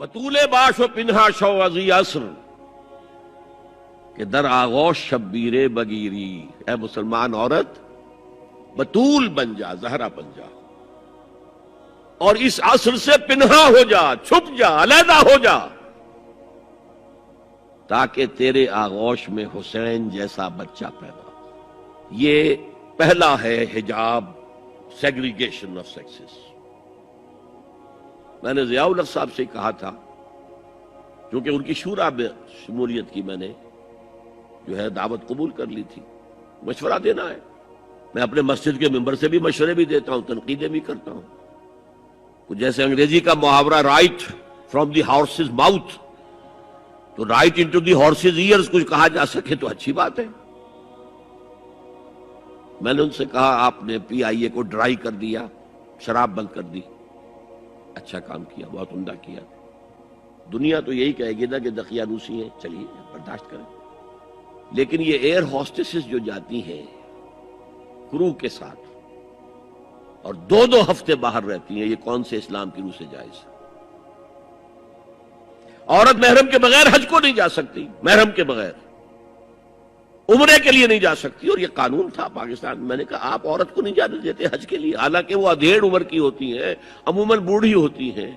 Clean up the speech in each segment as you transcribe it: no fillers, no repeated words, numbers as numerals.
بطول باش و پنہا شو ازی عصر کہ در آغوش شبیر بگیری، اے مسلمان عورت بطول بن جا، زہرا بن جا، اور اس عصر سے پنہا ہو جا، چھپ جا، علیحدہ ہو جا، تاکہ تیرے آغوش میں حسین جیسا بچہ پیدا ہو۔ یہ پہلا ہے حجاب، سیگریگیشن آف سیکسز۔ میں نے ضیاء الحق صاحب سے کہا تھا، کیونکہ ان کی شورا میں شمولیت کی میں نے جو ہے دعوت قبول کر لی تھی، مشورہ دینا ہے۔ میں اپنے مسجد کے ممبر سے بھی مشورے بھی دیتا ہوں، تنقیدیں بھی کرتا ہوں۔ جیسے انگریزی کا محاورہ right from the horses mouth, تو right into the horses ears کچھ کہا جا سکے تو اچھی بات ہے۔ میں نے ان سے کہا آپ نے پی آئی اے کو ڈرائی کر دیا، شراب بند کر دی، اچھا کام کیا، بہت عمدہ کیا۔ دنیا تو یہی کہے گی نا کہ دقیانوسی ہیں، چلیے برداشت کریں، لیکن یہ ایئر ہوسٹسز جو جاتی ہیں کرو کے ساتھ اور دو ہفتے باہر رہتی ہیں، یہ کون سے اسلام کی روح سے جائز ہے؟ عورت محرم کے بغیر حج کو نہیں جا سکتی، محرم کے بغیر عمرے کے لیے نہیں جا سکتی، اور یہ قانون تھا پاکستان میں۔ میں نے کہا آپ عورت کو نہیں جانے دیتے حج کے لیے، حالانکہ وہ ادھیڑ عمر کی ہوتی ہیں، عموماً بوڑھی ہوتی ہیں۔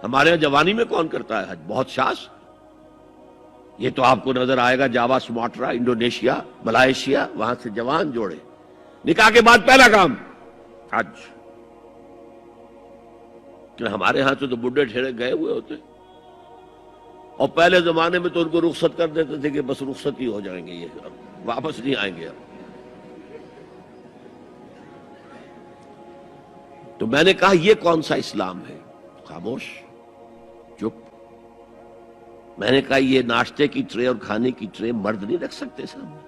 ہمارے یہاں جوانی میں کون کرتا ہے حج؟ بہت شاذ۔ یہ تو آپ کو نظر آئے گا جاوا، سماٹرا، انڈونیشیا، ملائیشیا، وہاں سے جوان جوڑے نکاح کے بعد پہلا کام حج۔ کہ ہمارے ہاں سے تو بڈھے ٹھیرے گئے ہوئے ہوتے، اور پہلے زمانے میں تو ان کو رخصت کر دیتے تھے کہ بس رخصت ہی ہو جائیں گے، یہ واپس نہیں آئیں گے اب۔ تو میں نے کہا یہ کون سا اسلام ہے؟ خاموش، چپ۔ میں نے کہا یہ ناشتے کی ٹرے اور کھانے کی ٹرے مرد نہیں رکھ سکتے سامنے؟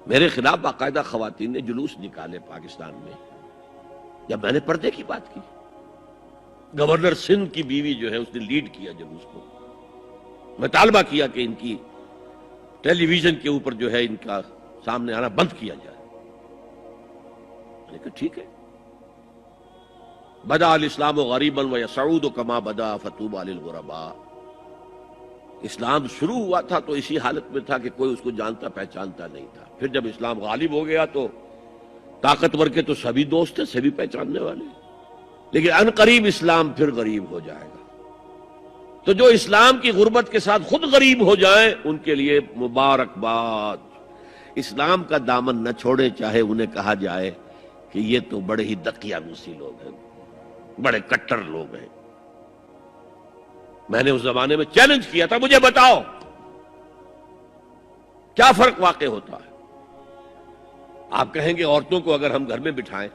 میرے خلاف باقاعدہ خواتین نے جلوس نکالے پاکستان میں جب میں نے پردے کی بات کی۔ گورنر سندھ کی بیوی جو ہے اس نے لیڈ کیا جلوس کو، مطالبہ کیا کہ ان کی ٹیلی ویژن کے اوپر جو ہے ان کا سامنے آنا بند کیا جائے۔ میں نے کہا ٹھیک ہے۔ بدا الاسلام غریبا ویسعود کما بدا فطوبی للغرباء۔ اسلام شروع ہوا تھا تو اسی حالت میں تھا کہ کوئی اس کو جانتا پہچانتا نہیں تھا، پھر جب اسلام غالب ہو گیا تو طاقتور کے تو سبھی دوست ہیں، سبھی پہچاننے والے، لیکن ان قریب اسلام پھر غریب ہو جائے گا۔ تو جو اسلام کی غربت کے ساتھ خود غریب ہو جائیں ان کے لیے مبارکباد۔ اسلام کا دامن نہ چھوڑے، چاہے انہیں کہا جائے کہ یہ تو بڑے ہی دقیانوسی لوگ ہیں، بڑے کٹر لوگ ہیں۔ میں نے اس زمانے میں چیلنج کیا تھا، مجھے بتاؤ کیا فرق واقع ہوتا ہے؟ آپ کہیں گے عورتوں کو اگر ہم گھر میں بٹھائیں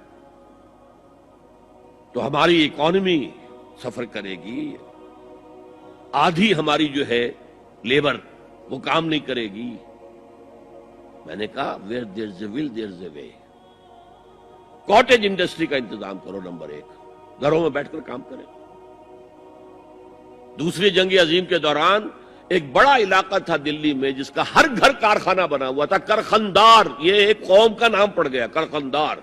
تو ہماری اکانومی سفر کرے گی، آدھی ہماری جو ہے لیبر وہ کام نہیں کرے گی۔ میں نے کہا where there's a will there's a way۔ Cottage industry کا انتظام کرو، نمبر 1، گھروں میں بیٹھ کر کام کریں۔ دوسری جنگ عظیم کے دوران ایک بڑا علاقہ تھا دلی میں جس کا ہر گھر کارخانہ بنا ہوا تھا، کرخندار، یہ ایک قوم کا نام پڑ گیا، کرخندار۔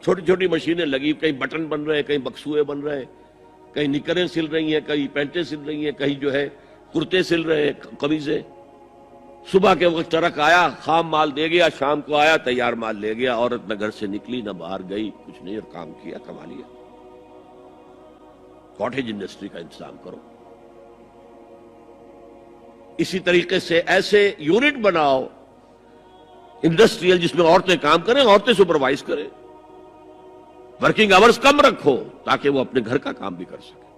چھوٹی چھوٹی مشینیں لگی، کہیں بٹن بن رہے ہیں، کہیں بکسوئے بن رہے ہیں، کہیں نکریں سل رہی ہیں، کہیں پینٹیں سل رہی ہیں، کہیں جو ہے کرتے سل رہے ہیں، قمیضیں۔ صبح کے وقت ٹرک آیا، خام مال دے گیا، شام کو آیا، تیار مال لے گیا۔ عورت نہ گھر سے نکلی نہ باہر گئی، کچھ نہیں، اور کام کیا، کما لیا۔ کاٹیج انڈسٹری کا انتظام کرو۔ اسی طریقے سے ایسے یونٹ بناؤ انڈسٹریل جس میں عورتیں کام کریں، عورتیں سپروائز کریں، ورکنگ آورز کم رکھو تاکہ وہ اپنے گھر کا کام بھی کر سکیں۔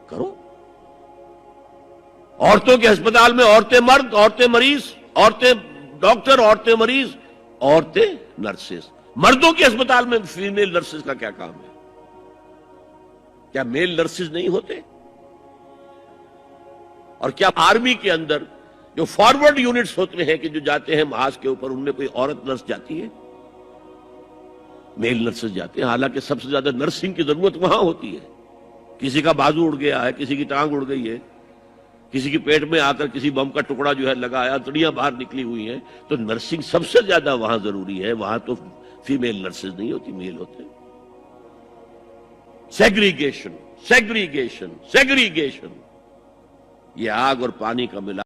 کرو۔ عورتوں کے ہسپتال میں عورتیں مرد، عورتیں مریض، عورتیں ڈاکٹر، عورتیں مریض، عورتیں نرسز۔ مردوں کے ہسپتال میں فیمیل نرسز کا کیا کام ہے؟ کیا میل نرسز نہیں ہوتے؟ اور کیا آرمی کے اندر جو فارورڈ یونٹس ہوتے ہیں کہ جو جاتے ہیں محاذ کے اوپر، ان میں کوئی عورت نرس جاتی ہے؟ میل نرسز جاتے ہیں، حالانکہ سب سے زیادہ نرسنگ کی ضرورت وہاں ہوتی ہے۔ کسی کا بازو اڑ گیا ہے، کسی کی ٹانگ اڑ گئی ہے، کسی کے پیٹ میں آ کر کسی بم کا ٹکڑا جو ہے لگایا، تڑیاں باہر نکلی ہوئی ہیں، تو نرسنگ سب سے زیادہ وہاں ضروری ہے۔ وہاں تو فیمیل نرسز نہیں ہوتی، میل ہوتے ہیں۔ سیگریگیشن سیگریگیشن سیگریگیشن، یہ آگ اور پانی کا ملا